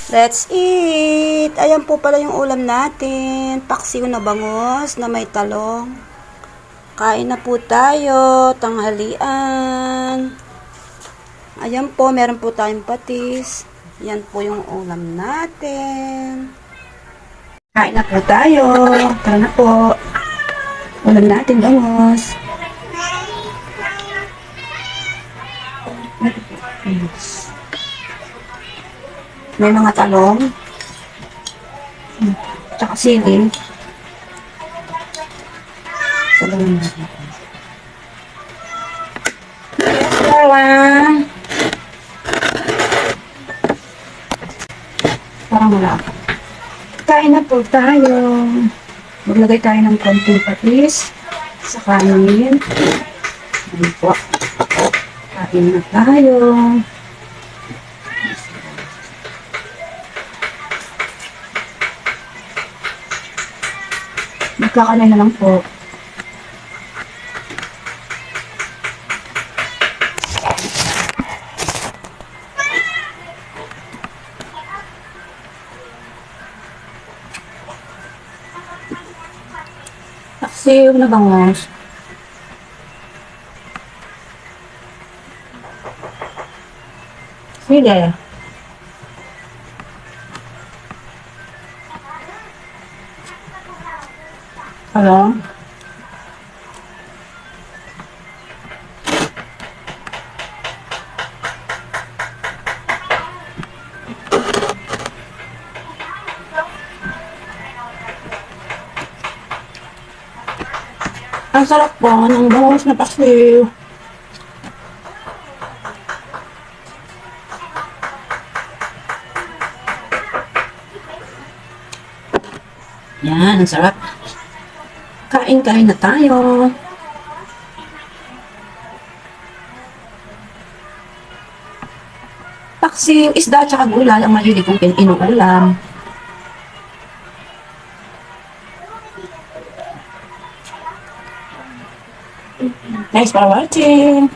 Let's eat! Ayan po pala yung ulam natin. Paksiw na bangos na may talong. Kain na po tayo. Tanghalian. Ayan po, meron po tayong patis. Yan po yung ulam natin. Kain na po tayo. Tara na po. Ulam natin bangos. May mga talong. Tsaka sili. Sabawan natin. Yes, Lola. Parang wala. Kain na po tayo. Maglagay tayo ng konting patis sa kanin. Ayan po. Kain na tayo. Magkakanay na lang po. Paksiw na bangos. Sige. Hello? Ang sarap po ng bangos na paksiw. Yan, ang sarap. Kain-kain na tayo. Paksiw, isda, tsaka gulay ang mahilig kong inuulam. Thanks for watching.